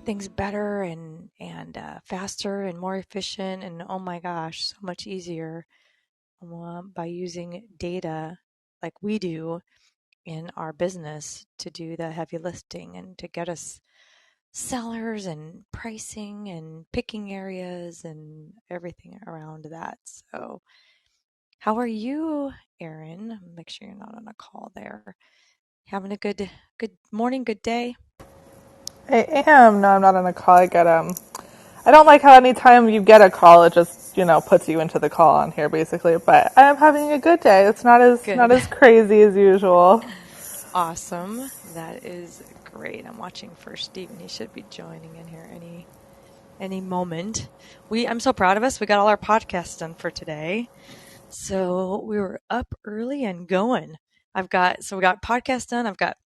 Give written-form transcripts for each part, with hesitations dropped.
things better and faster and more efficient, and oh my gosh, so much easier by using data like we do in our business to do the heavy lifting and to get us sellers and pricing and picking areas and everything around that. So, how are you, Erin? Make sure you're not on a call there. Having a good morning, good day. I am. No, I'm not on a call. I don't like how anytime you get a call, it just, puts you into the call on here, basically. But I am having a good day. It's not Good. as crazy as usual. Awesome. That is great. I'm watching for Stephen. He should be joining in here any moment. I'm so proud of us. We got all our podcasts done for today. So we were up early and going. We got podcast done. I've got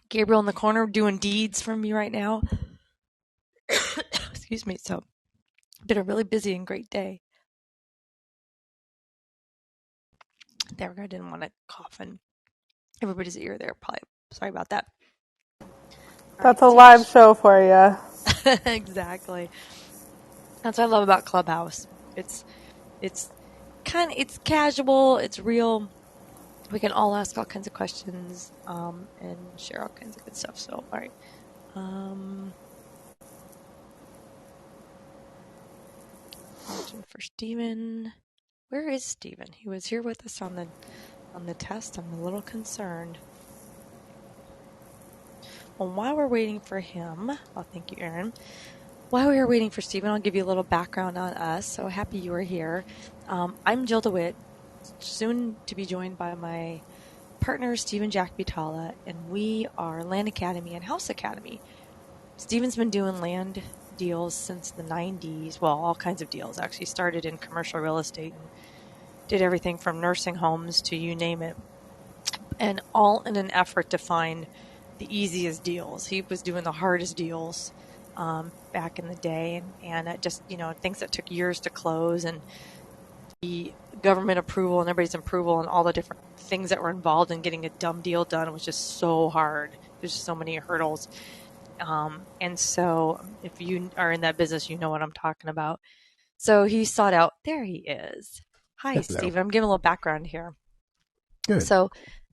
Gabriel in the corner doing deeds for me right now. Excuse me. So been a really busy and great day. There we go. I didn't want to cough in everybody's ear there. Probably sorry about that. That's a live show for you. Exactly. That's what I love about Clubhouse. It's casual. It's real. We can all ask all kinds of questions and share all kinds of good stuff. So, all right. Watching for Stephen. Where is Stephen? He was here with us on the test. I'm a little concerned. Well, while we're waiting for him, thank you, Erin. While we are waiting for Stephen, I'll give you a little background on us. So happy you are here. I'm Jill DeWitt, soon to be joined by my partner, Stephen Jack Butala, and we are Land Academy and House Academy. Stephen's been doing land deals since the 90s. Well, all kinds of deals. Actually started in commercial real estate and did everything from nursing homes to you name it. And all in an effort to find the easiest deals. He was doing the hardest deals back in the day, and just things that took years to close, and the government approval and everybody's approval and all the different things that were involved in getting a dumb deal done was just so hard. There's so many hurdles, and so if you are in that business, you know what I'm talking about. So he sought out. There he is. Hi, Hello. Stephen. I'm giving a little background here. Good. So,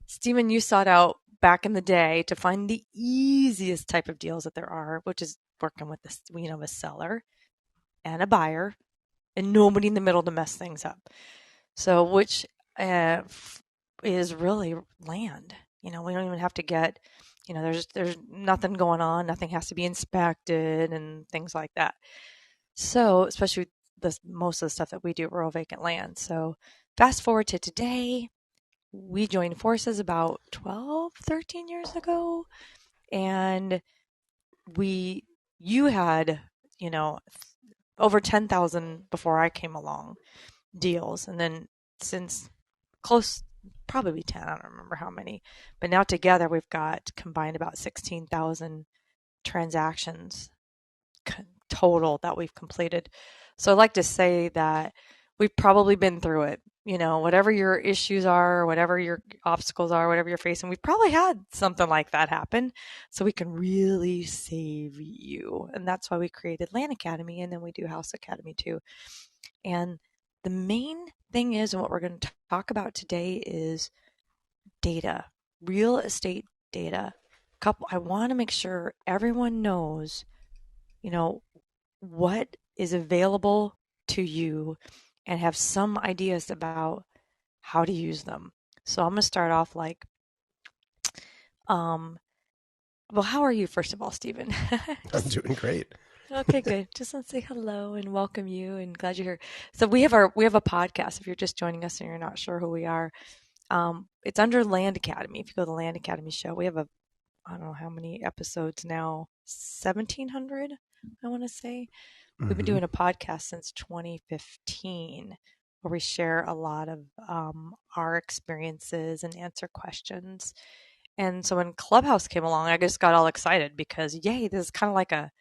Stephen, you sought out back in the day to find the easiest type of deals that there are, which is working with this, a seller and a buyer and nobody in the middle to mess things up. So, which is really land. We don't even have to get, there's nothing going on. Nothing has to be inspected and things like that. So, especially most of the stuff that we do, rural vacant land. So, fast forward to today. We joined forces about 12, 13 years ago. And you had, over 10,000 before I came along deals. And then since probably 10, I don't remember how many, but now together we've got combined about 16,000 transactions total that we've completed. So I like to say that we've probably been through it. Whatever your issues are, whatever your obstacles are, whatever you're facing, we've probably had something like that happen. So we can really save you. And that's why we created Land Academy, and then we do House Academy too. And the main thing is, and what we're going to talk about today is data, real estate data. I want to make sure everyone knows, what is available to you and have some ideas about how to use them. So I'm going to start off well, how are you, first of all, Stephen? I'm doing great. Okay, good. Just want to say hello and welcome you, and glad you're here. So we have a podcast. If you're just joining us and you're not sure who we are, it's under Land Academy. If you go to the Land Academy show, we have I don't know how many episodes now, 1,700, I want to say. We've been doing a podcast since 2015 where we share a lot of our experiences and answer questions. And so when Clubhouse came along, I just got all excited because, yay, this is kind of like a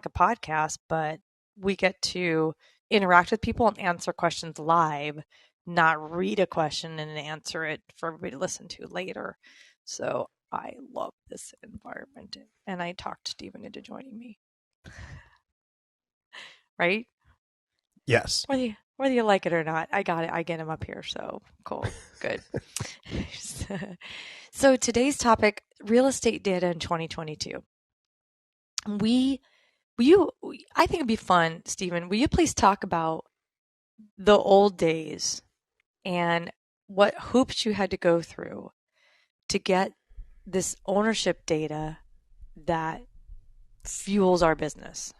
podcast, but we get to interact with people and answer questions live, not read a question and answer it for everybody to listen to later. So I love this environment. And I talked Stephen into joining me. Right? Yes. Whether you like it or not, I got it. I get him up here. So cool. Good. So today's topic, real estate data in 2022. I think it'd be fun, Stephen. Will you please talk about the old days and what hoops you had to go through to get this ownership data that fuels our business?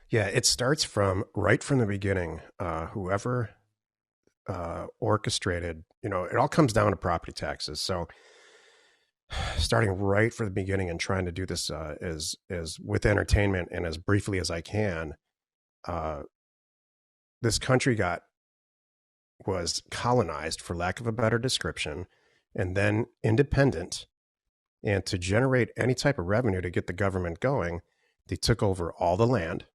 Yeah, it starts from right from the beginning. Whoever orchestrated, it all comes down to property taxes. So starting right from the beginning and trying to do this as with entertainment and as briefly as I can, this country was colonized, for lack of a better description, and then independent. And to generate any type of revenue to get the government going, they took over all the land.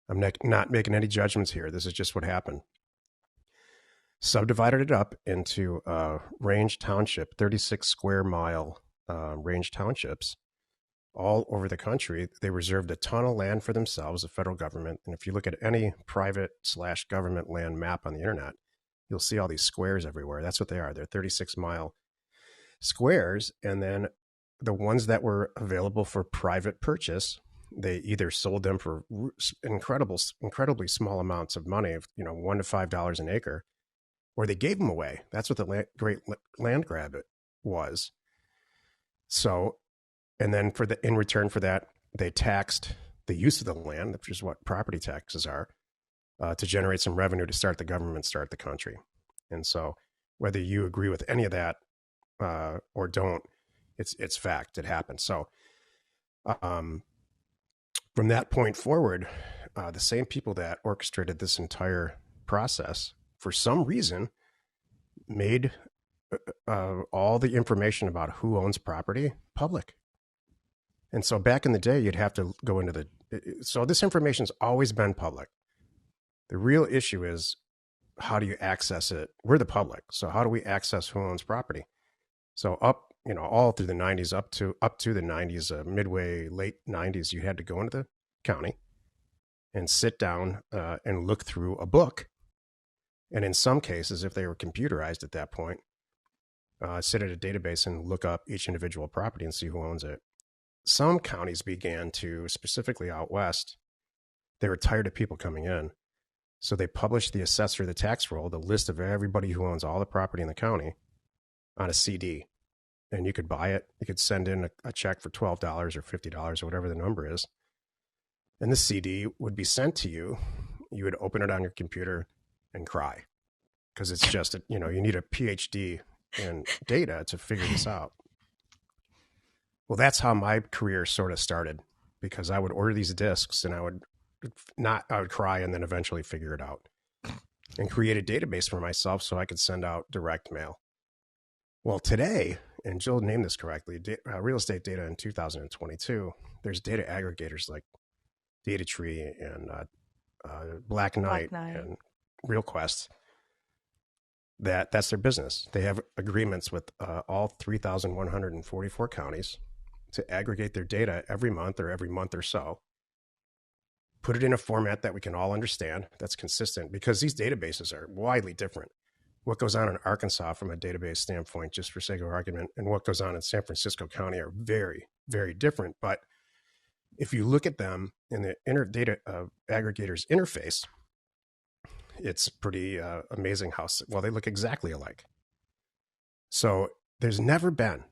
I'm not making any judgments here. This is just what happened. Subdivided it up into range township, 36 square mile range townships all over the country. They reserved a ton of land for themselves, the federal government. And if you look at any private/government land map on the internet, you'll see all these squares everywhere. That's what they are. They're 36-mile squares. And then the ones that were available for private purchase, they either sold them for incredibly small amounts of money, $1 to $5 an acre, or they gave them away. That's what the great land grab it was. So, and then in return for that, they taxed the use of the land, which is what property taxes are, to generate some revenue to start the government, start the country. And so, whether you agree with any of that or don't, it's fact. It happened. So, from that point forward, the same people that orchestrated this entire process, for some reason, made all the information about who owns property public. And so back in the day, you'd have to go into so this information's always been public. The real issue is, how do you access it? We're the public. So how do we access who owns property? So all through the 90s, up to the 90s, midway, late 90s, you had to go into the county and sit down and look through a book. And in some cases, if they were computerized at that point, sit at a database and look up each individual property and see who owns it. Some counties began to, specifically out west, they were tired of people coming in. So they published the assessor, the tax roll, the list of everybody who owns all the property in the county on a CD. And you could buy it. You could send in a check for $12 or $50 or whatever the number is. And the CD would be sent to you. You would open it on your computer and cry, because it's just, you need a PhD in data to figure this out. Well, that's how my career sort of started, because I would order these discs and I would cry and then eventually figure it out and create a database for myself so I could send out direct mail. Well, today, and Jill named this correctly, real estate data in 2022, there's data aggregators like DataTree and Black Knight and RealQuest. That's their business. They have agreements with all 3,144 counties to aggregate their data every month or so, put it in a format that we can all understand, that's consistent, because these databases are widely different. What goes on in Arkansas from a database standpoint, just for sake of argument, and what goes on in San Francisco County are very, very different. But if you look at them in the data aggregators interface, it's pretty amazing how well they look exactly alike. So there's never been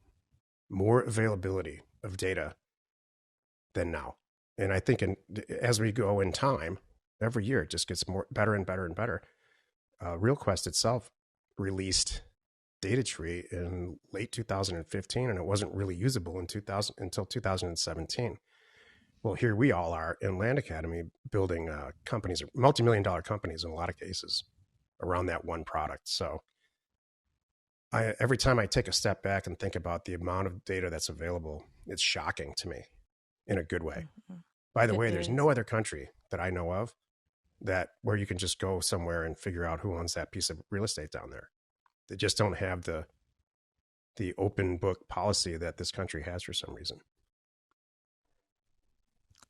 more availability of data than now. And I think as we go in time, every year it just gets better and better and better. RealQuest itself released DataTree in late 2015, and it wasn't really usable until 2017. Well, here we all are in Land Academy building companies, multi-million-dollar companies in a lot of cases, around that one product. So every time I take a step back and think about the amount of data that's available, it's shocking to me in a good way. Mm-hmm. By the way, there's no other country that I know of where you can just go somewhere and figure out who owns that piece of real estate down there. They just don't have the the open book policy that this country has for some reason.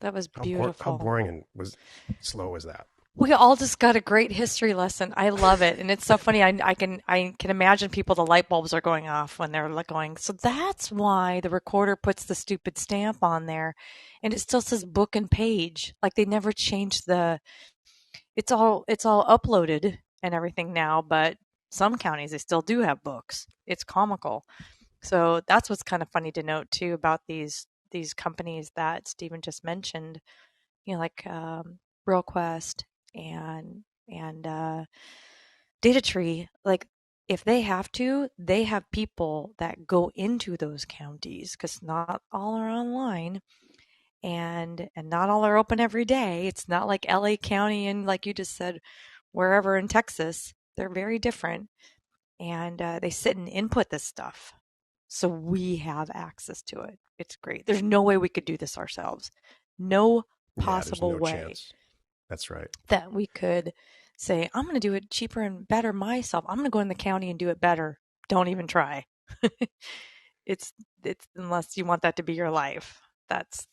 That was How beautiful. boring and was slow was that? We all just got a great history lesson. I love it, and it's so funny. I can imagine people. The light bulbs are going off when they're like going. So that's why the recorder puts the stupid stamp on there, and it still says book and page. Like they never changed the. It's all uploaded and everything now, but some counties they still do have books. It's comical. So that's what's kind of funny to note too about these companies that Stephen just mentioned. Like RealQuest and DataTree. Like if they have to, they have people that go into those counties because not all are online and not all are open every day. It's not like LA County and like you just said, wherever in Texas. They're very different, and they sit and input this stuff, so we have access to it. It's great. There's no way we could do this ourselves. No Yeah, there's possible no way chance. That's right. that we could say, I'm going to do it cheaper and better myself. I'm going to go in the county and do it better. Don't even try. it's it's unless you want that to be your life. That's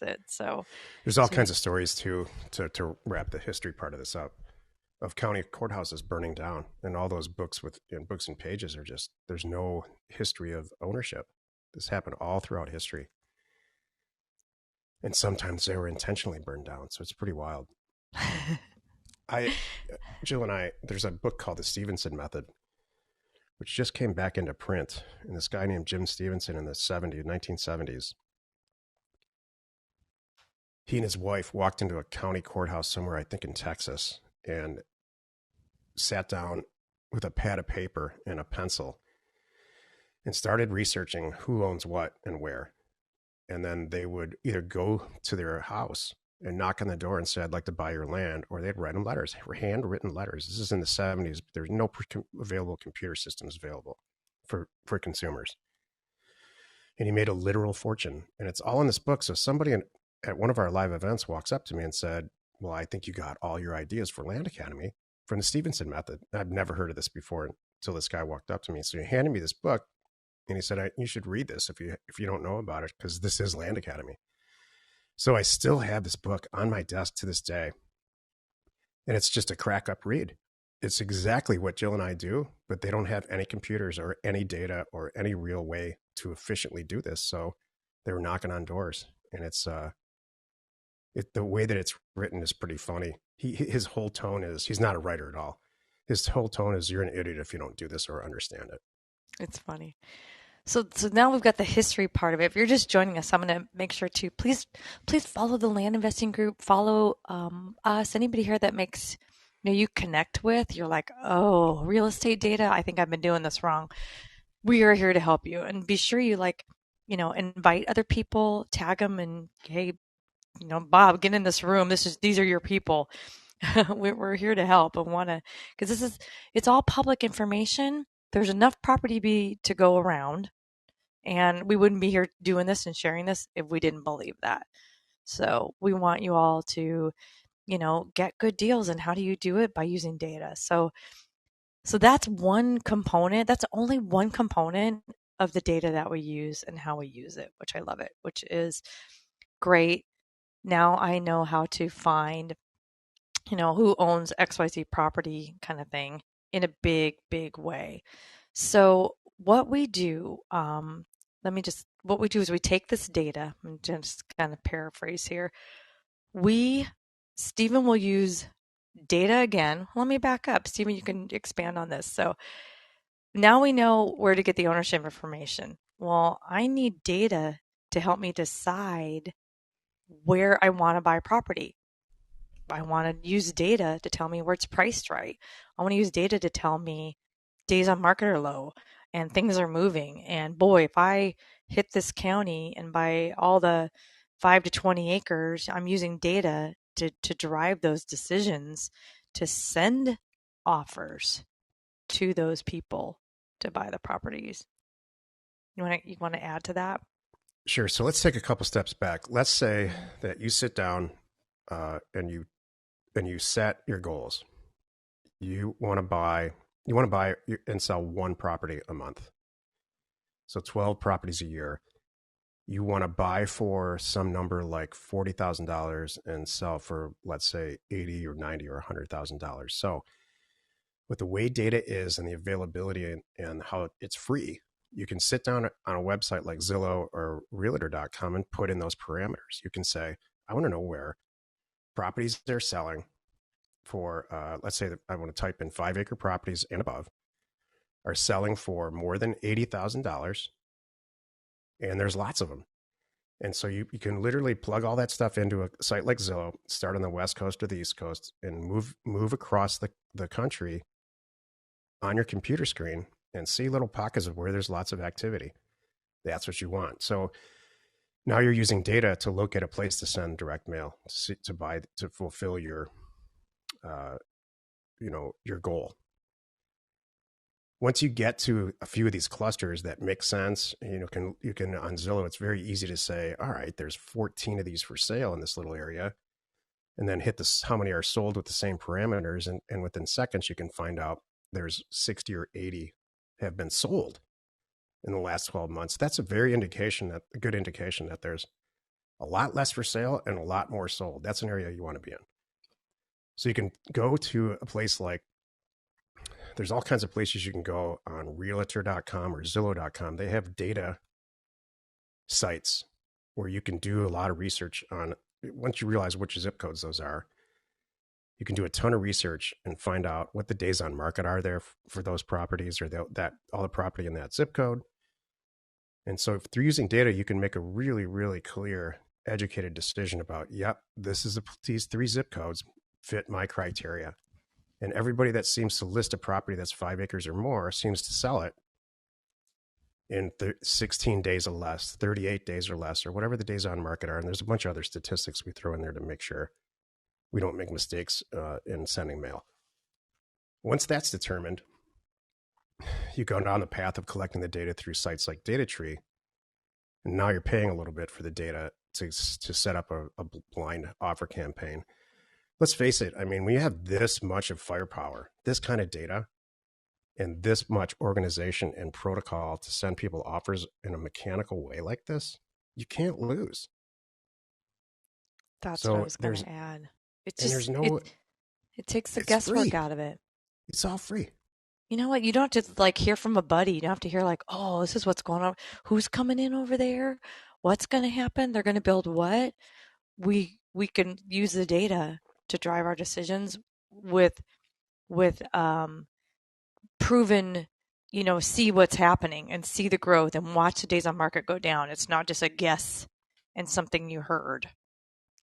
it. So There's all so we kinds of stories too to wrap the history part of this up of county courthouses burning down, and all those books with books and pages are just there's no history of ownership. This happened all throughout history, and sometimes they were intentionally burned down. So it's pretty wild. I, Jill and I, there's a book called The Stevenson Method, which just came back into print. And this guy named Jim Stevenson in the 1970s, he and his wife walked into a county courthouse somewhere, I think in Texas, and sat down with a pad of paper and a pencil and started researching who owns what and where. And then they would either go to their house and knock on the door and say, I'd like to buy your land, or they'd write them letters, handwritten letters. This is in the 70s. There's no available computer systems available for consumers. And he made a literal fortune. And it's all in this book. So somebody at one of our live events walks up to me and said, well, I think you got all your ideas for Land Academy from the Stevenson Method. I've never heard of this before until this guy walked up to me. So he handed me this book and he said, you should read this if you don't know about it, because this is Land Academy. So I still have this book on my desk to this day. And it's just a crack up read. It's exactly what Jill and I do, but they don't have any computers or any data or any real way to efficiently do this. So they were knocking on doors, and it's the way that it's written is pretty funny. His whole tone is, he's not a writer at all. His whole tone is, you're an idiot if you don't do this or understand it. It's funny. So now we've got the history part of it. If you're just joining us, I'm going to make sure to please follow the Land Investing Group. Follow us. Anybody here that makes you connect with. You're like, oh, real estate data. I think I've been doing this wrong. We are here to help you, and be sure you invite other people, tag them, and hey, Bob, get in this room. These are your people. We're here to help and want to, because it's all public information. There's enough property to go around, and we wouldn't be here doing this and sharing this if we didn't believe that. So we want you all to, get good deals. And how do you do it? By using data. So that's one component. That's only one component of the data that we use and how we use it, which I love it, which is great. Now I know how to find, who owns XYZ property kind of thing in a big, big way. So what we do, what we do is we take this data, and just kind of paraphrase here. Stephen will use data again. Let me back up. Stephen, you can expand on this. So now we know where to get the ownership information. Well, I need data to help me decide where I want to buy property. I want to use data to tell me where it's priced right. I want to use data to tell me days on market are low and things are moving. And boy, if I hit this county and buy all the 5 to 20 acres, I'm using data to drive those decisions, to send offers to those people to buy the properties. You want to add to that? Sure. So let's take a couple steps back. Let's say that you sit down and you set your goals. You want to buy and sell one property a month. So 12 properties a year. You want to buy for some number like $40,000 and sell for, let's say, 80 or 90 or $100,000. So with the way data is and the availability and how it's free, you can sit down on a website like Zillow or realtor.com and put in those parameters. You can say, I want to know where properties they're selling for, let's say that I want to type in 5-acre properties and above, are selling for more than $80,000. And there's lots of them. And so you can literally plug all that stuff into a site like Zillow, start on the West Coast or the East Coast, and move across the country on your computer screen and see little pockets of where there's lots of activity. That's what you want. So now you're using data to look at a place to send direct mail to fulfill your your goal. Once you get to a few of these clusters that make sense, you can on Zillow, it's very easy to say, all right, there's 14 of these for sale in this little area, and then hit this how many are sold with the same parameters, and within seconds you can find out there's 60 or 80 have been sold in the last 12 months. That's a good indication that there's a lot less for sale and a lot more sold. That's an area you want to be in. So you can go to a place like, there's all kinds of places you can go on realtor.com or Zillow.com. They have data sites where you can do a lot of research on, once you realize which zip codes those are, you can do a ton of research and find out what the days on market are there for those properties or that all the property in that zip code. And so through using data, you can make a really, really clear, educated decision about, yep, these 3 zip codes fit my criteria. And everybody that seems to list a property that's 5 acres or more seems to sell it in 16 days or less, 38 days or less, or whatever the days on market are. And there's a bunch of other statistics we throw in there to make sure we don't make mistakes in sending mail. Once that's determined, you go down the path of collecting the data through sites like DataTree. And now you're paying a little bit for the data to set up a blind offer campaign. Let's face it, I mean, when you have this much of firepower, this kind of data, and this much organization and protocol to send people offers in a mechanical way like this, you can't lose. That's what I was going to add. It takes the guesswork free. out of it. It's all free. You know what? You don't have to hear from a buddy. You don't have to hear oh, this is what's going on. Who's coming in over there? What's going to happen? They're going to build what? We can use the data to drive our decisions with proven, see what's happening and see the growth and watch the days on market go down. It's not just a guess and something you heard.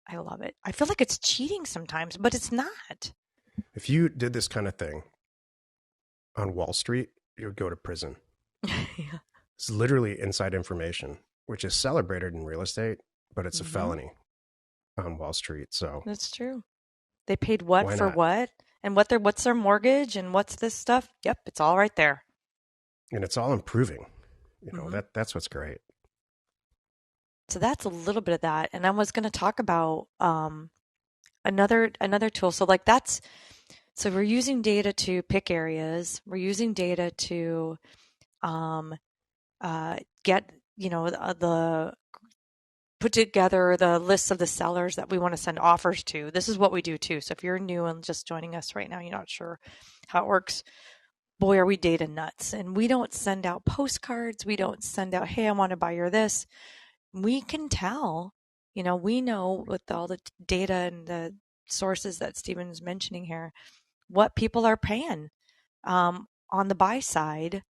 I love it. I feel like it's cheating sometimes, but it's not. If you did this kind of thing on Wall Street, you would go to prison. Yeah. It's literally inside information, which is celebrated in real estate, but it's a felony on Wall Street. So that's true. They paid what for what, and what's their mortgage, and what's this stuff? Yep, it's all right there. And it's all improving. That's what's great. So that's a little bit of that. And I was going to talk about another tool. So so we're using data to pick areas. We're using data to get put together the lists of the sellers that we want to send offers to. This is what we do too. So if you're new and just joining us right now, you're not sure how it works, boy, are we data nuts. And we don't send out postcards. We don't send out, hey, I want to buy your this. We can tell, we know with all the data and the sources that Stephen's mentioning here, what people are paying on the buy side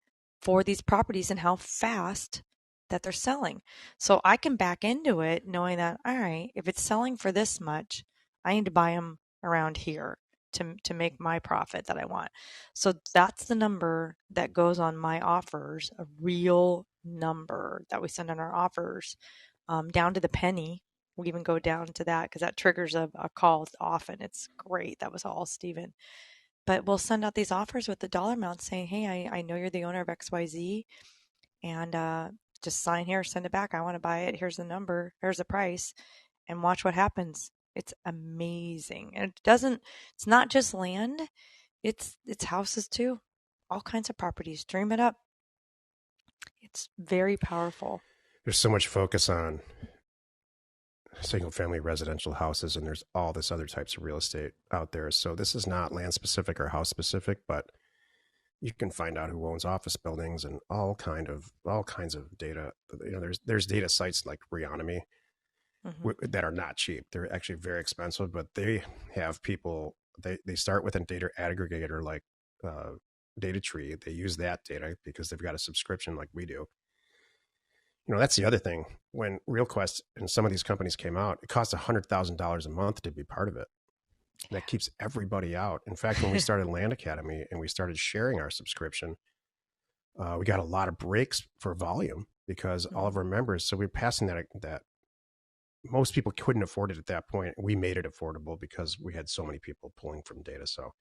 for these properties and how fast that they're selling. So I can back into it knowing that, all right, if it's selling for this much, I need to buy them around here to make my profit that I want. So that's the number that goes on my offers, a real number that we send on our offers, down to the penny. We even go down to that because that triggers a call often. It's great. That was all Stephen. But we'll send out these offers with the dollar amount saying, hey, I know you're the owner of XYZ, and just sign here, send it back. I want to buy it. Here's the number. Here's the price. And watch what happens. It's amazing. And it's not just land. It's houses too. All kinds of properties. Dream it up. It's very powerful. There's so much focus on single family residential houses, and there's all this other types of real estate out there. So this is not land specific or house specific, but you can find out who owns office buildings and all kinds of data. There's data sites like Reonomy Hmm. that are not cheap. They're actually very expensive, but they have people. They start with a data aggregator like Data Tree. They use that data because they've got a subscription like we do. That's the other thing. When RealQuest and some of these companies came out, it cost $100,000 a month to be part of it. That keeps everybody out. In fact, when we started Land Academy and we started sharing our subscription, we got a lot of breaks for volume because all of our members. So we're passing that most people couldn't afford it at that point. We made it affordable because we had so many people pulling from data. So,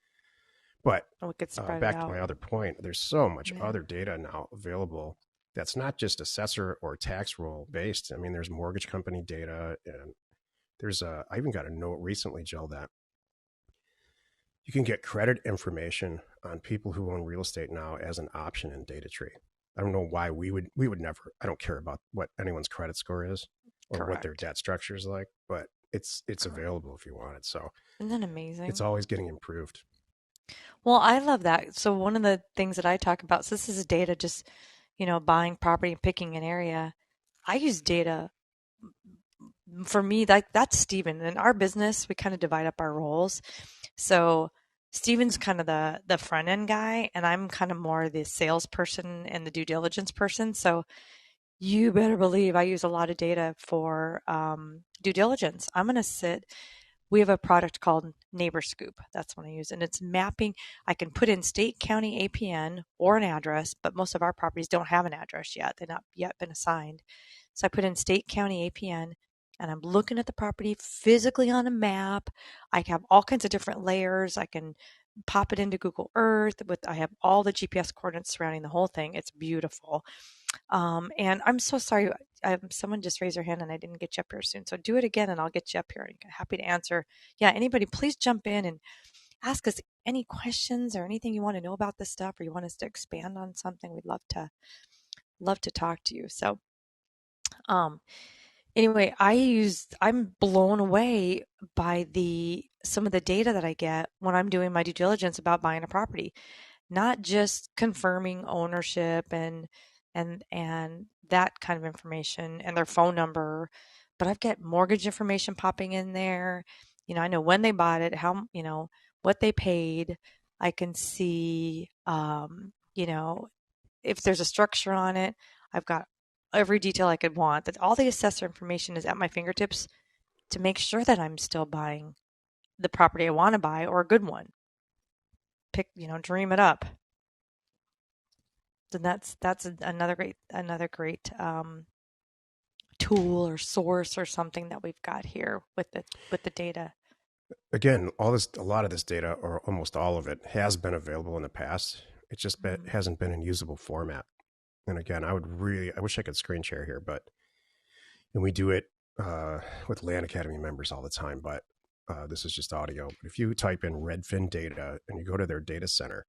but We could spread it back to out. my other point, there's so much Yeah. other data now available that's not just assessor or tax roll based. I mean, there's mortgage company data, and I even got a note recently, Jill, that you can get credit information on people who own real estate now as an option in Data Tree. I don't know why we would never. I don't care about what anyone's credit score is or what their Correct. debt structure is like, but it's Correct. available if you want it. So Isn't that it's amazing? always getting improved. Well, I love that. So one of the things that I talk about, so this is data, just, buying property and picking an area. I use data for me, that's Steven. In our business, we kind of divide up our roles. So Steven's kind of the front end guy, and I'm kind of more the salesperson and the due diligence person. So you better believe I use a lot of data for due diligence. We have a product called Neighbor Scoop. That's what I use. And it's mapping. I can put in state, county, APN, or an address, but most of our properties don't have an address yet. They've not yet been assigned. So I put in state, county, APN, and I'm looking at the property physically on a map. I have all kinds of different layers. I can pop it into Google Earth. I have all the GPS coordinates surrounding the whole thing. It's beautiful. And I'm so sorry. Someone just raised their hand and I didn't get you up here soon. So do it again and I'll get you up here. I'm happy to answer. Yeah, anybody, please jump in and ask us any questions or anything you want to know about this stuff, or you want us to expand on something. We'd love to talk to you. So, um, anyway, I'm blown away by some of the data that I get when I'm doing my due diligence about buying a property, not just confirming ownership and that kind of information and their phone number, but I've got mortgage information popping in there. I know when they bought it, what they paid. I can see, if there's a structure on it. I've got every detail I could want. That all the assessor information is at my fingertips to make sure that I'm still buying the property I want to buy, or a good one. Dream it up. And that's another great tool or source or something that we've got here with the data. Again, a lot of this data, or almost all of it, has been available in the past. It just Mhm. hasn't been in usable format. And again, I wish I could screen share here, and we do it with Land Academy members all the time, but this is just audio. But if you type in Redfin data and you go to their data center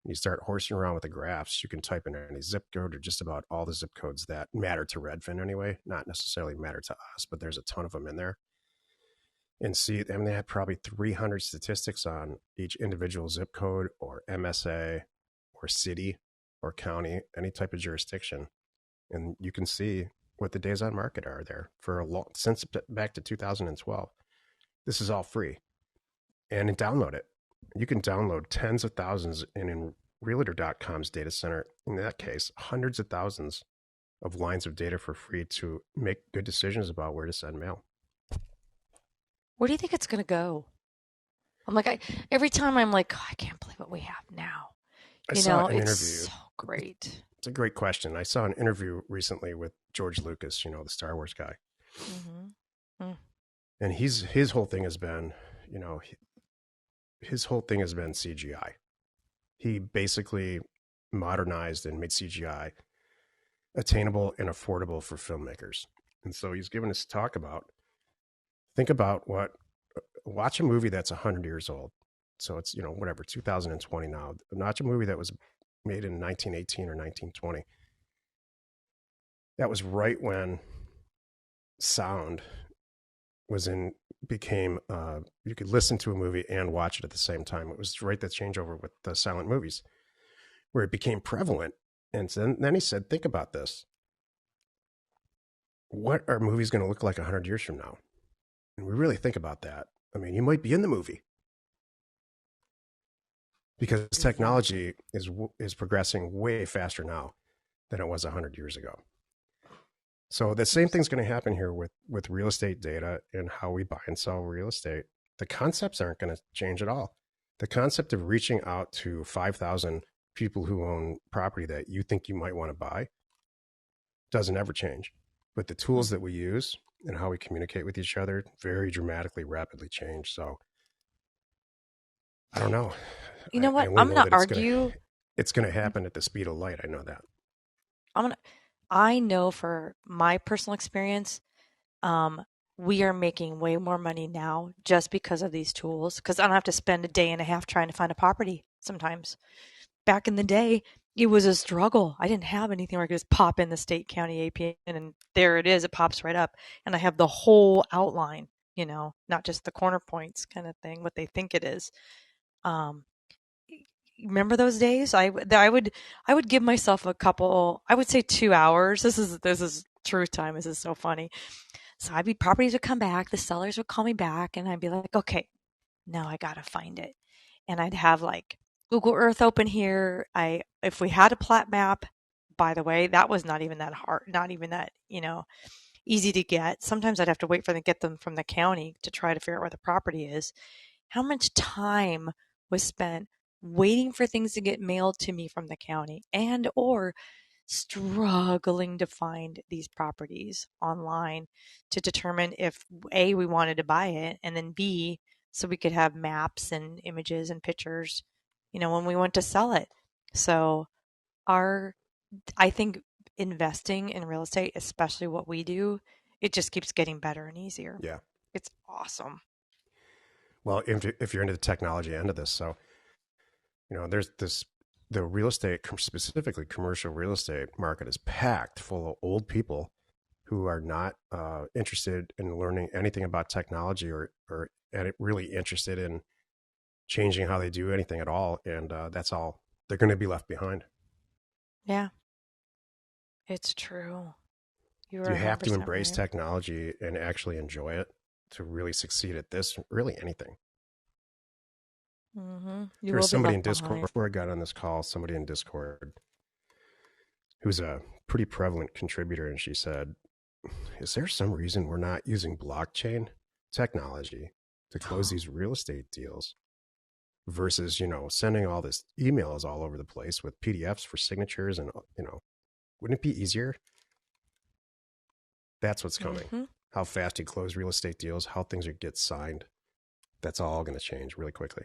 and you start horsing around with the graphs, you can type in any zip code or just about all the zip codes that matter to Redfin anyway, not necessarily matter to us, but there's a ton of them in there. And see, I mean, they had probably 300 statistics on each individual zip code or MSA or city or county, any type of jurisdiction. And you can see what the days on market are there for since back to 2012. This is all free, and download it. You can download tens of thousands, and in Realtor.com's data center, in that case, hundreds of thousands of lines of data for free to make good decisions about where to send mail. Where do you think it's going to go? Every time I'm like, oh, I can't believe what we have now. I saw an It's interview. so great. It's a great question. I saw an interview recently with George Lucas, the Star Wars guy, Mm-hmm. and his whole thing has been, his whole thing has been CGI. He basically modernized and made CGI attainable and affordable for filmmakers. And so he's given us a talk about, think about watch a movie that's 100 years old. So it's, whatever, 2020 now. Watch a movie that was made in 1918 or 1920. that was right when sound became you could listen to a movie and watch it at the same time. It was right that changeover with the silent movies where it became prevalent. And then he said, think about this. What are movies going to look like 100 years from now? And we really think about that. I mean, you might be in the movie because technology is progressing way faster now than it was 100 years ago. So the same thing's going to happen here with real estate data and how we buy and sell real estate. The concepts aren't going to change at all. The concept of reaching out to 5,000 people who own property that you think you might want to buy doesn't ever change. But the tools that we use and how we communicate with each other very dramatically, rapidly change. So I don't know. You know what? I'm going to argue. It's going to happen at the speed of light. I know that. I know for my personal experience, we are making way more money now just because of these tools. Because I don't have to spend a day and a half trying to find a property sometimes. Back in the day, it was a struggle. I didn't have anything where I could just pop in the state county APN and there it is. It pops right up. And I have the whole outline, not just the corner points kind of thing, what they think it is. Remember those days? I would give myself a couple, I would say 2 hours. This is truth time. This is so funny. So properties would come back, the sellers would call me back, and I'd be like, okay, now I gotta find it. And I'd have like Google Earth open here. If we had a plat map, by the way, that was not even that hard, not even that, easy to get. Sometimes I'd have to wait for them to get them from the county to try to figure out where the property is. How much time was spent waiting for things to get mailed to me from the county and or struggling to find these properties online to determine if A, we wanted to buy it, and then B, so we could have maps and images and pictures, when we went to sell it. So I think investing in real estate, especially what we do, it just keeps getting better and easier. Yeah. It's awesome. Well, if you're into the technology end of this, so, there's the real estate, specifically commercial real estate market is packed full of old people who are not interested in learning anything about technology or really interested in changing how they do anything at all. And that's all. They're going to be left behind. Yeah, it's true. You have to embrace technology and actually enjoy it to really succeed at this, really anything. Mm-hmm. There was somebody in Discord before I got on this call, somebody in Discord who's a pretty prevalent contributor, and she said, is there some reason we're not using blockchain technology to close these real estate deals versus, sending all this emails all over the place with PDFs for signatures and, wouldn't it be easier? That's what's coming. Mm-hmm. How fast you close real estate deals, how things get signed. That's all going to change really quickly.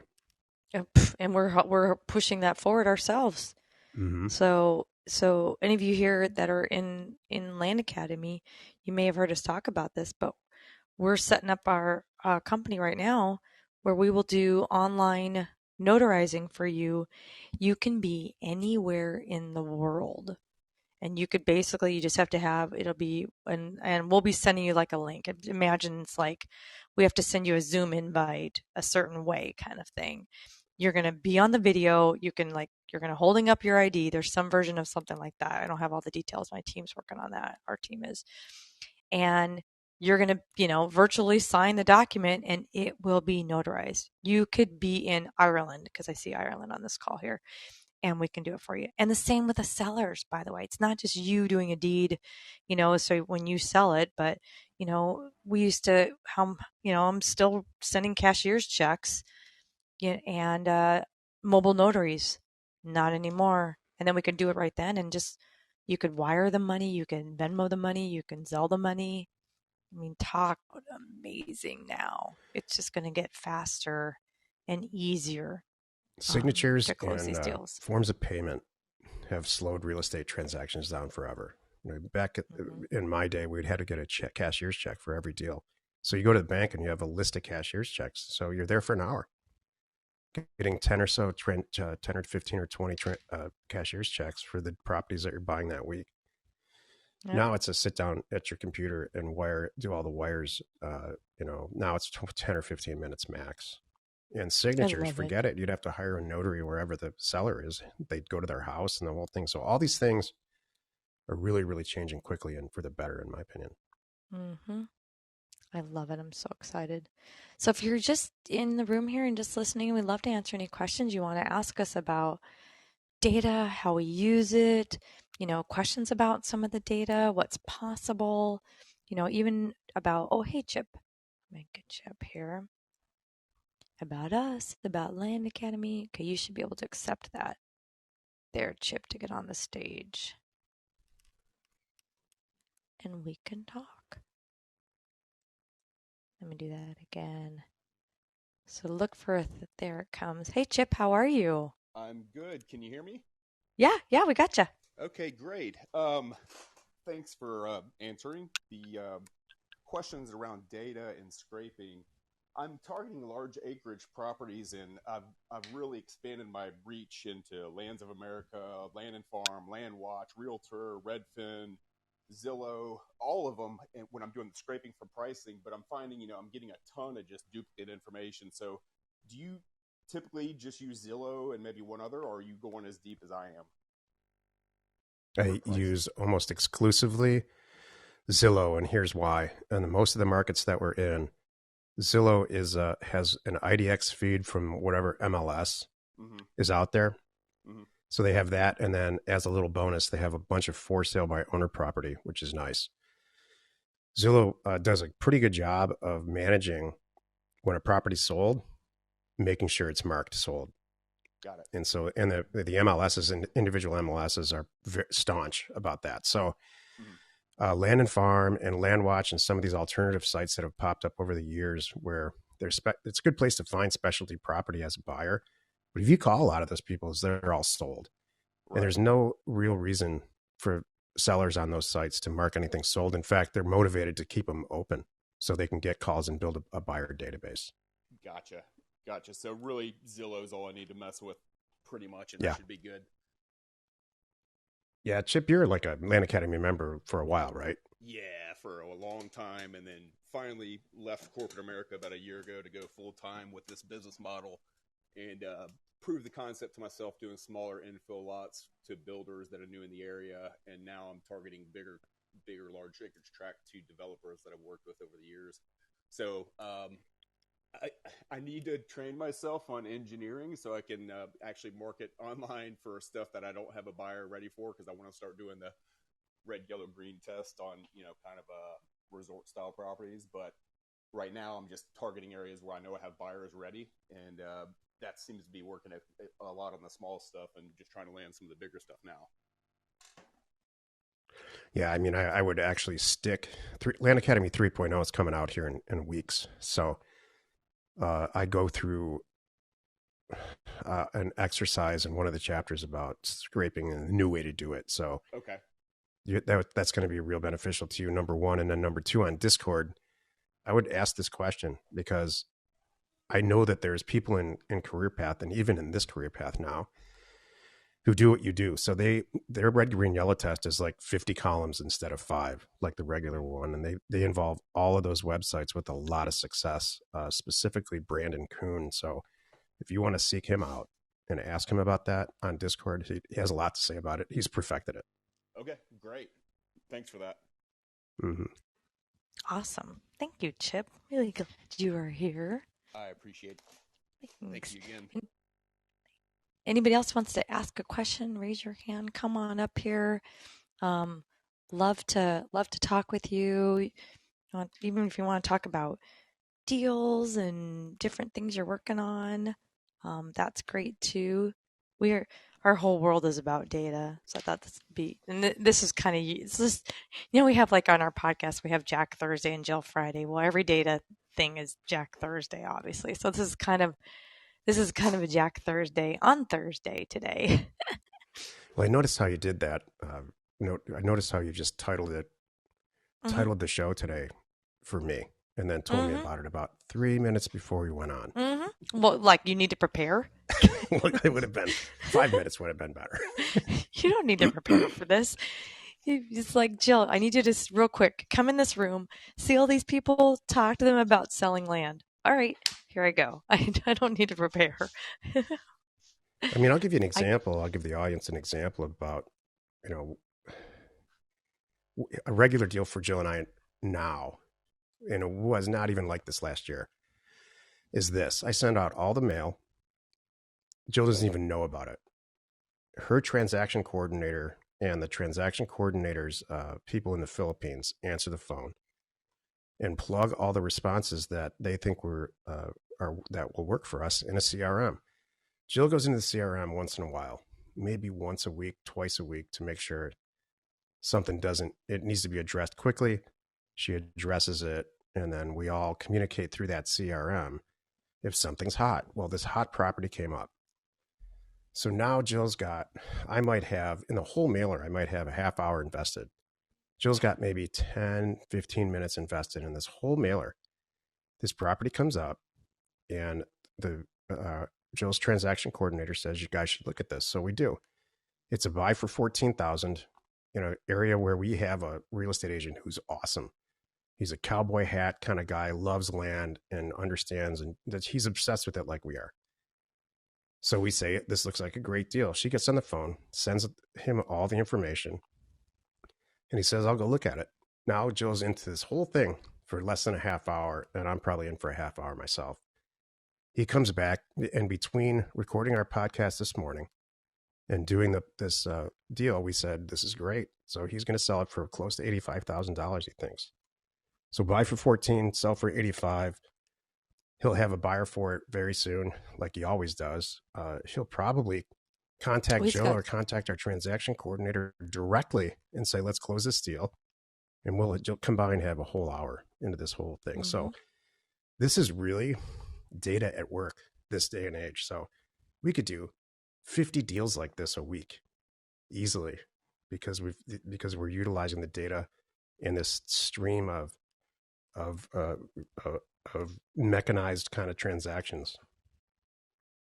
And we're pushing that forward ourselves. Mm-hmm. So any of you here that are in Land Academy, you may have heard us talk about this, but we're setting up our company right now where we will do online notarizing for you. You can be anywhere in the world. And you just have to have, it'll be, and we'll be sending you like a link. Imagine it's like we have to send you a Zoom invite a certain way kind of thing. You're going to be on the video. You're going to holding up your ID. There's some version of something like that. I don't have all the details. My team's working on that. Our team is. And you're going to, virtually sign the document and it will be notarized. You could be in Ireland because I see Ireland on this call here. And we can do it for you. And the same with the sellers, by the way. It's not just you doing a deed, so when you sell it, but, we used to, I'm still sending cashier's checks and mobile notaries. Not anymore. And then we could do it right then and just, you could wire the money, you can Venmo the money, you can Zelle the money. I mean, talk amazing now. It's just going to get faster and easier. Signatures and forms of payment have slowed real estate transactions down forever. Back in my day, we'd had to get a cashier's check for every deal. So you go to the bank and you have a list of cashier's checks. So you're there for an hour, getting 10 or 15 or 20 cashier's checks for the properties that you're buying that week. Yep. Now it's a sit down at your computer and do all the wires. Now it's 10 or 15 minutes max. And signatures, love it. forget it. You'd have to hire a notary wherever the seller is. They'd go to their house and the whole thing. So all these things are really, really changing quickly and for the better, in my opinion. Mm-hmm. I love it. I'm so excited. So if you're just in the room here and just listening, we'd love to answer any questions you want to ask us about data, how we use it, questions about some of the data, what's possible, even about, oh, hey, Chip, make a Chip here, about us, about Land Academy. Okay, you should be able to accept that there, Chip, to get on the stage. And we can talk. Let me do that again. So look for there it comes. Hey, Chip, how are you? I'm good. Can you hear me? Yeah, we gotcha. Okay, great. Thanks for answering the questions around data and scraping. I'm targeting large acreage properties, and I've really expanded my reach into Lands of America, Land and Farm, Land Watch, Realtor, Redfin, Zillow, all of them. And when I'm doing the scraping for pricing, but I'm finding I'm getting a ton of just duplicate information. So, do you typically just use Zillow and maybe one other, or are you going as deep as I am? I use almost exclusively Zillow, and here's why. And most of the markets that we're in, Zillow has an IDX feed from whatever MLS is out there. Mm-hmm. So they have that, and then as a little bonus, they have a bunch of for sale by owner property, which is nice. Zillow does a pretty good job of managing when a property's sold, making sure it's marked sold. Got it. And so, and the MLSs and individual MLSs are very staunch about that. So, Land and Farm and Land Watch and some of these alternative sites that have popped up over the years, where it's a good place to find specialty property as a buyer. But if you call a lot of those people, they're all sold, right. And there's no real reason for sellers on those sites to mark anything sold. In fact, they're motivated to keep them open so they can get calls and build a buyer database. Gotcha. So really, Zillow's all I need to mess with, pretty much, and that should be good. Yeah, Chip, you're like a Land Academy member for a while, right? Yeah, for a long time, and then finally left corporate America about a year ago to go full time with this business model, and prove the concept to myself, doing smaller infill lots to builders that are new in the area, and now I'm targeting bigger large acreage tract to developers that I've worked with over the years. So I need to train myself on engineering so I can actually market online for stuff that I don't have a buyer ready for, because I want to start doing the red, yellow, green test on, kind of resort style properties. But right now I'm just targeting areas where I know I have buyers ready. And that seems to be working a lot on the small stuff, and just trying to land some of the bigger stuff now. Yeah, I mean, I would actually stick. Land Academy 3.0 is coming out here in weeks. So I go through an exercise in one of the chapters about scraping and a new way to do it. So okay, that's going to be real beneficial to you, number one. And then number two, on Discord, I would ask this question, because I know that there's people in career path, and even in this career path now, who do what you do. So their red, green, yellow test is like 50 columns instead of 5, like the regular one. And they involve all of those websites with a lot of success, specifically Brandon Kuhn. So if you want to seek him out and ask him about that on Discord, he has a lot to say about it. He's perfected it. Okay, great. Thanks for that. Mm-hmm. Awesome. Thank you, Chip. Really glad you are here. I appreciate it. Thank you again. Anybody else wants to ask a question, raise your hand. Come on up here. Love to talk with you. Even if you want to talk about deals and different things you're working on, that's great too. Our whole world is about data, so I thought this would be. And this is kind of we have, like, on our podcast, we have Jack Thursday and Jill Friday. Well, every data thing is Jack Thursday, obviously. So this is kind of a Jack Thursday on Thursday today. Well, I noticed how you did that. I noticed how you just titled the show today for me, and then told me about it about 3 minutes before we went on. Well, like, you need to prepare. Well, it would have been 5 minutes would have been better. You don't need to prepare for this. He's like, Jill, I need you to real quick come in this room, see all these people, talk to them about selling land. All right, here I go. I don't need to prepare. I mean, I'll give you an I example. I'll give the audience an example about, you know, a regular deal for Jill and I now, and it was not even like this last year, is this. I send out all the mail. Jill doesn't even know about it. Her transaction coordinator and the transaction coordinator's people in the Philippines answer the phone and plug all the responses that they think that will work for us in a CRM. Jill goes into the CRM once in a while, maybe once a week, twice a week, to make sure it needs to be addressed quickly. She addresses it, and then we all communicate through that CRM if something's hot. Well, this hot property came up. So now I might have, in the whole mailer, I might have a half hour invested. Jill's got maybe 10, 15 minutes invested in this whole mailer. This property comes up, and Jill's transaction coordinator says, you guys should look at this. So we do. It's a buy for $14,000 in an area where we have a real estate agent who's awesome. He's a cowboy hat kind of guy, loves land and understands, and that he's obsessed with it like we are. So we say, this looks like a great deal. She gets on the phone, sends him all the information, and he says, I'll go look at it. Now Jill's into this whole thing for less than a half hour, and I'm probably in for a half hour myself. He comes back, and between recording our podcast this morning and doing this deal, we said, this is great. So he's going to sell it for close to $85,000, he thinks. So buy for 14, sell for 85. He'll have a buyer for it very soon, like he always does. He'll probably contact Jill or contact our transaction coordinator directly and say, let's close this deal. And we'll combine have a whole hour into this whole thing. Mm-hmm. So this is really data at work this day and age. So we could do 50 deals like this a week easily because we're utilizing the data in this stream of mechanized kind of transactions.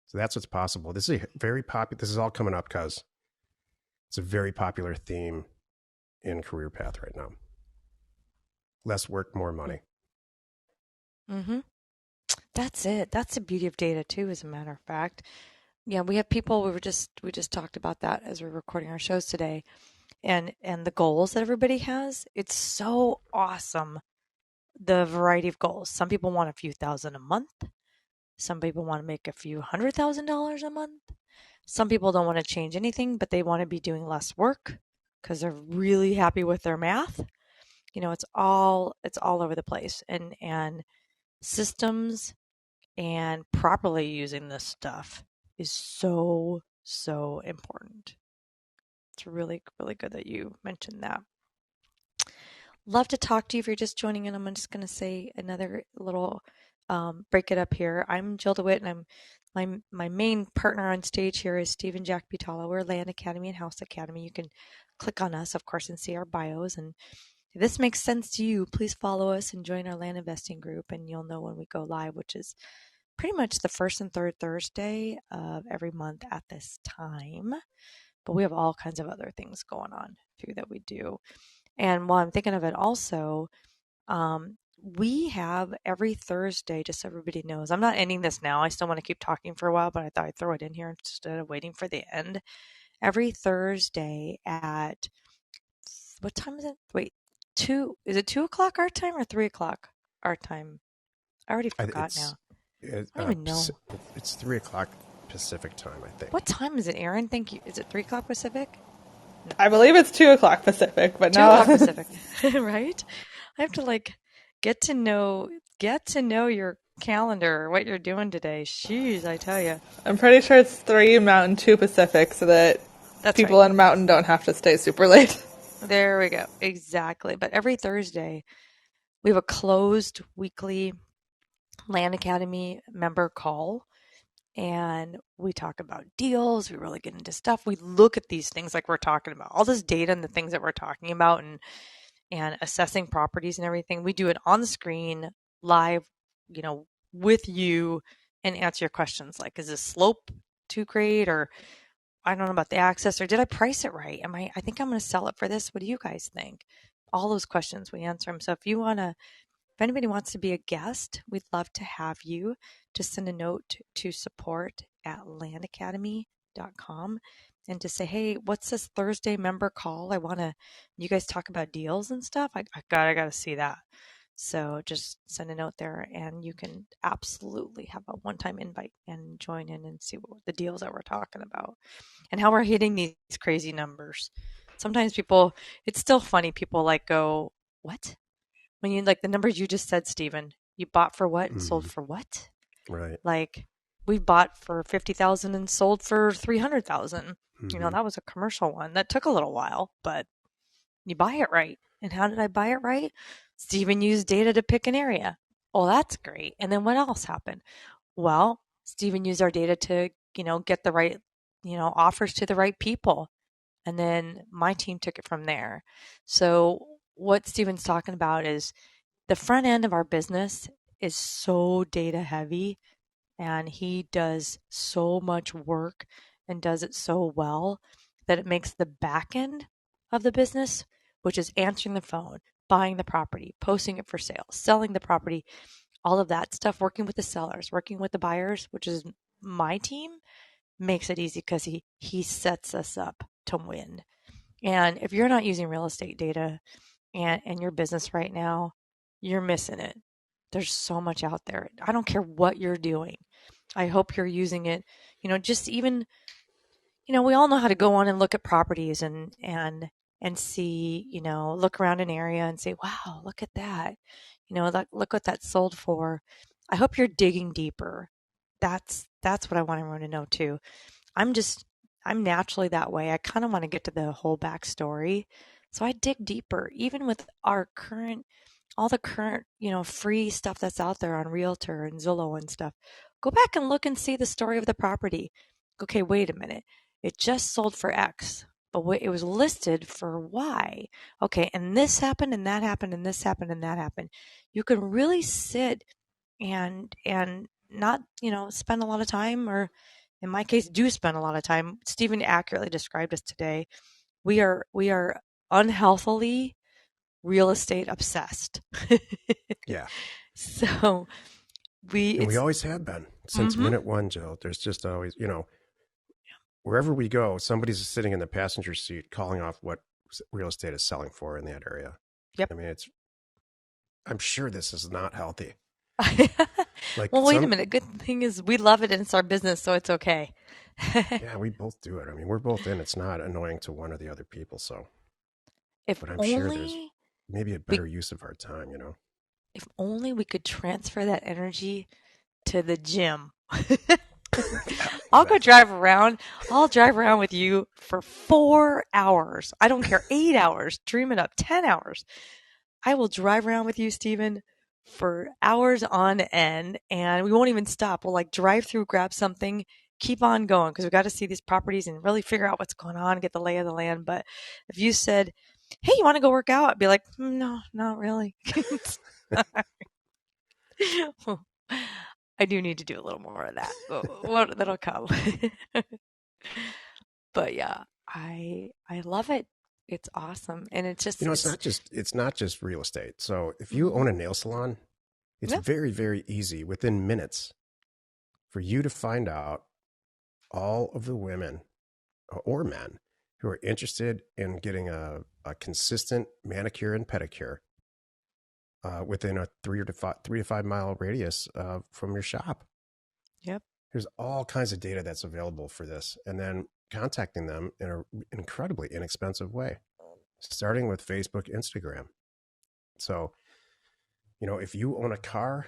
So that's what's possible. This is very popular. This is all coming up because it's a very popular theme in Career Path right now. Less work, more money. Mm-hmm. That's it. That's the beauty of data too, as a matter of fact. Yeah, we have people, we just talked about that as we're recording our shows today, and the goals that everybody has. It's so awesome, the variety of goals. Some people want a few thousand a month. Some people want to make a few $100,000 a month. Some people don't want to change anything, but they want to be doing less work because they're really happy with their math. You know, it's all over the place, and systems and properly using this stuff is so important. It's really, really good that you mentioned that. Love to talk to you if you're just joining in. I'm just going to say another little break it up here. I'm Jill DeWitt, and my main partner on stage here is Steve and Jack Butala. We're Land Academy and House Academy. You can click on us, of course, and see our bios. And if this makes sense to you, please follow us and join our land investing group, and you'll know when we go live, which is pretty much the first and third Thursday of every month at this time. But we have all kinds of other things going on too that we do. And while I'm thinking of it also, we have every Thursday, just so everybody knows, I'm not ending this now. I still want to keep talking for a while, but I thought I'd throw it in here instead of waiting for the end. Every Thursday at, what time is it? Wait, is it 2 o'clock our time or 3 o'clock our time? I already forgot now. I don't even know. It's 3 o'clock Pacific time, I think. What time is it, Aaron? Thank you. Is it 3 o'clock Pacific? No. I believe it's 2 o'clock Pacific, but 2 o'clock Pacific, right? I have to get to know your calendar, what you're doing today. Jeez, I tell you. I'm pretty sure it's 3 Mountain, 2 Pacific, so that people in Mountain don't have to stay super late. There we go. Exactly. But every Thursday, we have a closed weekly Land Academy member call, and we talk about deals. We really get into stuff. We look at these things like we're talking about, all this data and the things that we're talking about, and assessing properties and everything. We do it on the screen, live, with you, and answer your questions like, is this slope too great, or I don't know about the access, or did I price it right? I think I'm going to sell it for this. What do you guys think? All those questions, we answer them. So if anybody wants to be a guest, we'd love to have you. Just send a note to support@landacademy.com and to say, hey, what's this Thursday member call? You guys talk about deals and stuff. I got to see that. So just send a note there and you can absolutely have a one-time invite and join in and see what the deals that we're talking about and how we're hitting these crazy numbers. Sometimes it's still funny. People like go, what? When you like the numbers you just said, Stephen, you bought for what and sold for what? Right. Like we bought for 50,000 and sold for 300,000. That was a commercial one that took a little while, but you buy it right. And how did I buy it right? Stephen used data to pick an area. Oh, that's great. And then what else happened? Well, Stephen used our data to, get the right, offers to the right people. And then my team took it from there. So what Stephen's talking about is the front end of our business is so data heavy and he does so much work and does it so well that it makes the back end of the business, which is answering the phone, buying the property, posting it for sale, selling the property, all of that stuff, working with the sellers, working with the buyers, which is my team, makes it easy because he sets us up to win. And if you're not using real estate data and your business right now, you're missing it. There's so much out there. I don't care what you're doing. I hope you're using it, just even, we all know how to go on and look at properties and see, look around an area and say, wow, look at that. Look what that sold for. I hope you're digging deeper. That's what I want everyone to know too. I'm naturally that way. I kind of want to get to the whole backstory. So I dig deeper, even with all the current, free stuff that's out there on Realtor and Zillow and stuff. Go back and look and see the story of the property. Okay, wait a minute. It just sold for X, but it was listed for Y. Okay, and this happened and that happened and this happened and that happened. You can really sit and not, spend a lot of time, or in my case, do spend a lot of time. Stephen accurately described us today. We are unhealthily real estate obsessed. Yeah. So we always have been since minute one, Jill. There's just always, wherever we go, somebody's sitting in the passenger seat calling off what real estate is selling for in that area. Yep. I mean, I'm sure this is not healthy. Well, wait a minute. Good thing is we love it and it's our business, so it's okay. Yeah, we both do it. I mean, we're both in. It's not annoying to one or the other people. So, but I'm sure there's maybe a better use of our time, If only we could transfer that energy to the gym. I'll go drive around. I'll drive around with you for 4 hours. I don't care. 8 hours. Dream it up. 10 hours. I will drive around with you, Stephen, for hours on end, and we won't even stop. We'll drive through, grab something, keep on going because we got to see these properties and really figure out what's going on, get the lay of the land. But if you said, hey, you want to go work out? I'd be like, no, not really. I do need to do a little more of that. That'll come. But yeah, I love it. It's awesome. And it's just, it's not just real estate. So if you own a nail salon, it's very, very easy within minutes for you to find out all of the women or men who are interested in getting a consistent manicure and pedicure within a 3 to 5 mile radius from your shop. Yep. There's all kinds of data that's available for this. And then contacting them in an incredibly inexpensive way, starting with Facebook, Instagram. So, if you own a car,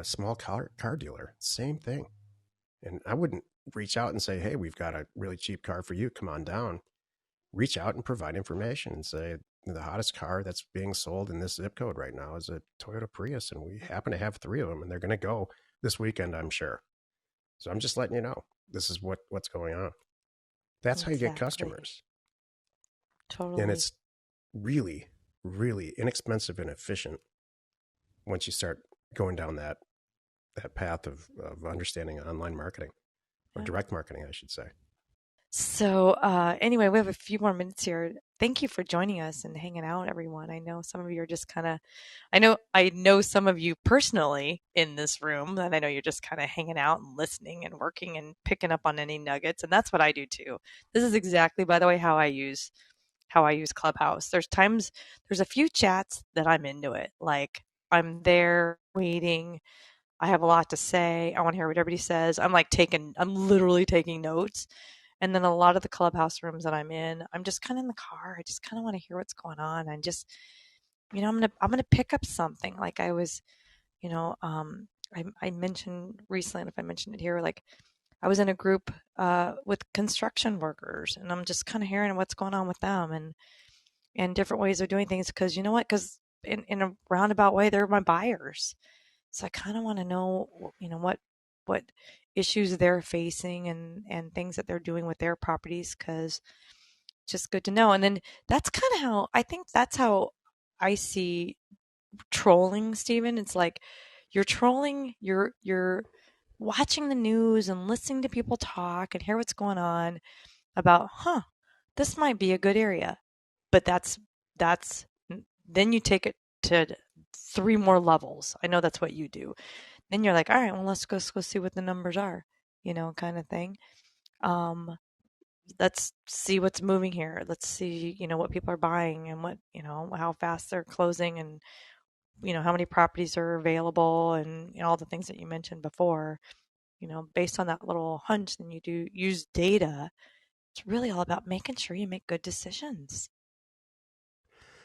small car dealer, same thing. And I wouldn't reach out and say, hey, we've got a really cheap car for you. Come on down. Reach out and provide information and say, the hottest car that's being sold in this zip code right now is a Toyota Prius. And we happen to have 3 of them and they're going to go this weekend, I'm sure. So I'm just letting you know, this is what's going on. That's how you get customers. Totally. And it's really, really inexpensive and efficient once you start going down that path of understanding online marketing or direct marketing, I should say. So, anyway, we have a few more minutes here. Thank you for joining us and hanging out, everyone. I know some of you are just kind of, I know some of you personally in this room, and I know you're just kind of hanging out and listening and working and picking up on any nuggets, and that's what I do too. This is exactly, by the way, how I use Clubhouse. There's a few chats that I'm into it. Like I'm there waiting. I have a lot to say. I want to hear what everybody says. I'm literally taking notes. And then a lot of the Clubhouse rooms that I'm in, I'm just kind of in the car. I just kind of want to hear what's going on and just, I'm gonna pick up something. Like I was, you know, I mentioned recently, and if I mentioned it here, like I was in a group with construction workers, and I'm just kind of hearing what's going on with them and different ways of doing things. Because you know what? Because in a roundabout way, they're my buyers. So I kind of want to know, what issues they're facing and things that they're doing with their properties because it's just good to know. And then that's how I see trolling, Stephen. It's like you're trolling, you're watching the news and listening to people talk and hear what's going on about, this might be a good area. But that's then you take it to three more levels. I know that's what you do. Then you're like, all right, well, let's go see what the numbers are, kind of thing. Um, let's see what's moving here. Let's see, what people are buying and how fast they're closing and, how many properties are available and all the things that you mentioned before. Based on that little hunch, then you do use data. It's really all about making sure you make good decisions.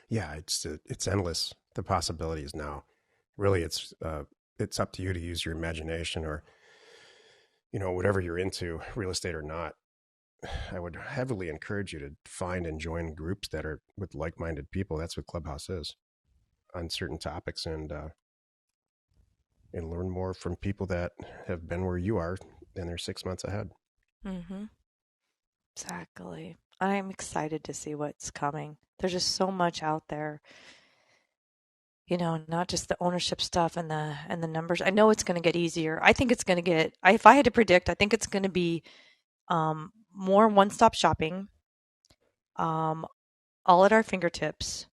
Yeah, it's endless, the possibilities now. Really, it's up to you to use your imagination, or whatever you're into, real estate or not. I would heavily encourage you to find and join groups that are with like-minded people. That's what Clubhouse is, on certain topics, and learn more from people that have been where you are and they're 6 months ahead. Mm-hmm. Exactly. I'm excited to see what's coming. There's just so much out there, not just the ownership stuff and the numbers. I know it's going to get easier. I think it's going to if I had to predict, I think it's going to be more one-stop shopping, um, all at our fingertips,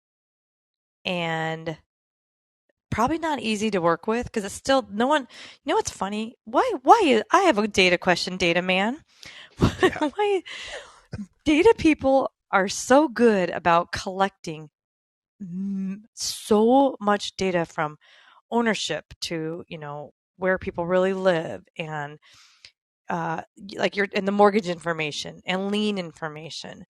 and probably not easy to work with because it's still no one. You know what's funny? I have a data question, data man. Yeah. Why data people are so good about collecting so much data from ownership to where people really live and like you're in the mortgage information and lien information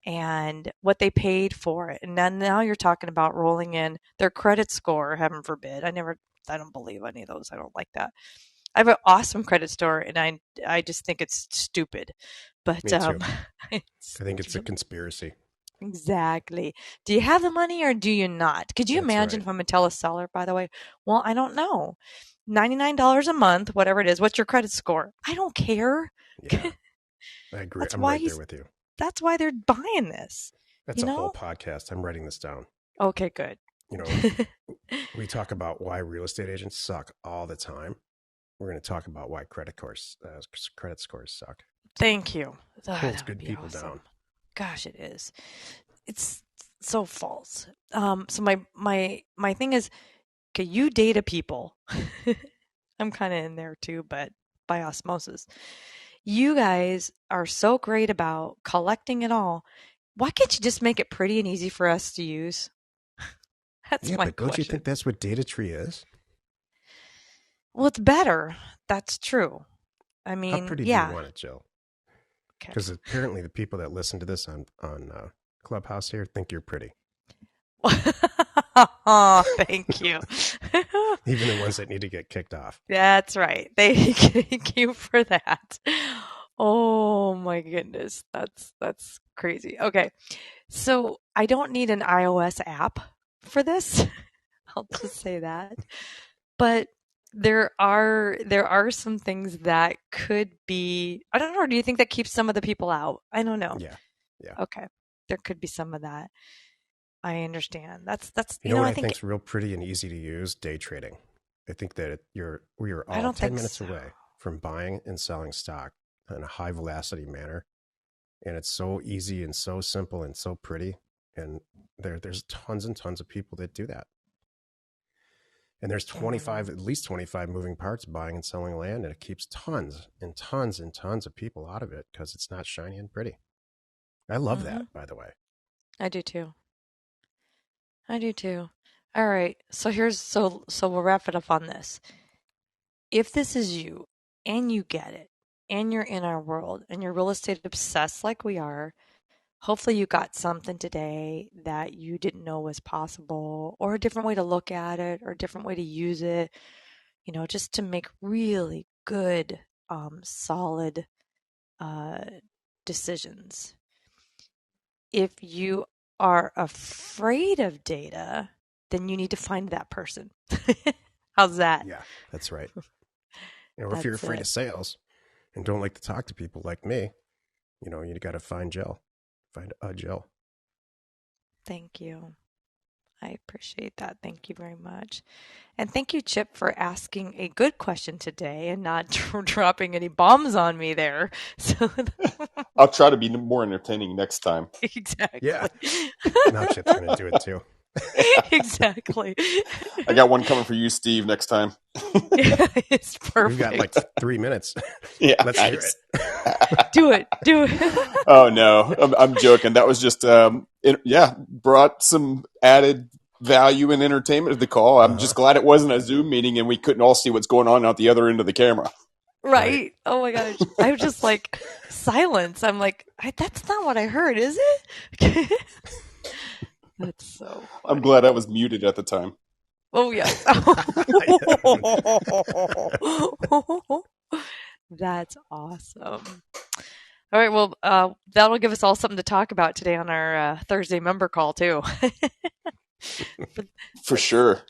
and what they paid for it. And then now you're talking about rolling in their credit score, heaven forbid. I don't believe any of those. I don't like that. I have an awesome credit score and I just think it's stupid. But Me too. it's, I think it's it's a really, conspiracy. exactly. Do you have the money or do you not? Could you That's imagine right. if I'm gonna tell a seller, by the way, well, I don't know. $99 a month, whatever it is, what's your credit score? I don't care. Yeah, I agree. That's I'm why right there with you. that's why they're buying this, That's you a whole know? podcast. I'm writing this down. Okay, good. You know, we talk about why real estate agents suck all the time. We're going to talk about why credit scores suck. Thank you. Pulls That would good be people down. awesome. Gosh, it is. It's so false. So my thing is, okay, you data people. I'm kind of in there too, but by osmosis. You guys are so great about collecting it all. Why can't you just make it pretty and easy for us to use? That's Yeah, my but don't you question. think that's what data tree is? Well, it's better. That's true. I How mean, pretty do you yeah. want it, Jill? Okay. Because apparently the people that listen to this on Clubhouse here think you're pretty. Oh, thank you. Even the ones that need to get kicked off. That's right. Thank you for that. Oh my goodness. That's crazy. Okay. So I don't need an iOS app for this. I'll just say that. But there are some things that could be, I don't know, do you think that keeps some of the people out? I don't know. Yeah, yeah. Okay. There could be some of that. I understand. That's You know what I I think think's real pretty and easy to use? Day trading. I think that we are I all don't 10 think minutes so. away from buying and selling stock in a high velocity manner And it's so easy and so simple and so pretty. And there's tons and tons of people that do that. And there's 25, at least 25 moving parts buying and selling land. And it keeps tons and tons and tons of people out of it because it's not shiny and pretty. I love that, by the way. I do too. All right. So we'll wrap it up on this. If this is you and you get it and you're in our world and you're real estate obsessed like we are, hopefully you got something today that you didn't know was possible, or a different way to look at it, or a different way to use it, just to make really good, solid decisions. If you are afraid of data, then you need to find that person. How's that? Yeah, that's right. Or if you're afraid of sales and don't like to talk to people like me, you got to find Jill. Find a Jill. Thank you. I appreciate that. Thank you very much. And thank you, Chip, for asking a good question today and not dropping any bombs on me there. So I'll try to be more entertaining next time. Exactly. Yeah. Now Chip's going to do it too. Exactly. I got one coming for you, Steve, next time. It's perfect. We've got like 3 minutes. Yeah, Let's hear it. Do it. Oh, no, I'm joking. That was just, brought some added value and entertainment to the call. I'm just glad it wasn't a Zoom meeting and we couldn't all see what's going on out the other end of the camera. Right. Oh my gosh. I was just like silence. I'm like, that's not what I heard, is it? That's so funny. I'm glad I was muted at the time. Oh, yes. That's awesome. All right. Well, that'll give us all something to talk about today on our Thursday member call, too. For sure.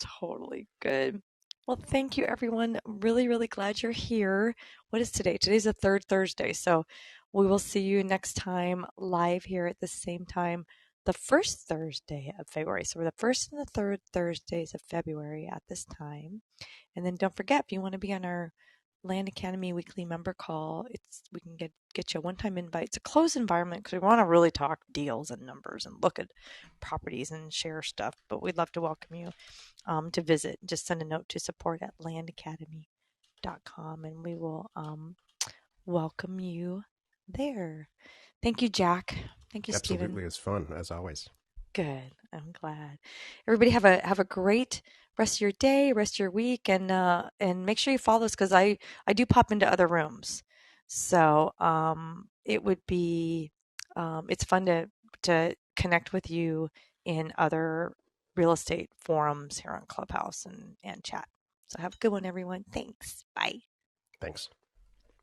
Totally good. Well, thank you, everyone. Really, really glad you're here. What is today? Today's the third Thursday. So we will see you next time live here at the same time, the first Thursday of February. So we're the first and the third Thursdays of February at this time. And then don't forget, if you want to be on our Land Academy weekly member call, we can get you a one-time invite. It's a closed environment because we want to really talk deals and numbers and look at properties and share stuff. But we'd love to welcome you to visit. Just send a note to support@landacademy.com and we will welcome you there. Thank you, Jack. Thank you, Stephen. Absolutely, it's fun as always. Good. I'm glad. Everybody have a great rest of your day, rest of your week, and make sure you follow us because I do pop into other rooms. So it would be it's fun to connect with you in other real estate forums here on Clubhouse and chat. So have a good one, everyone. Thanks. Bye. Thanks.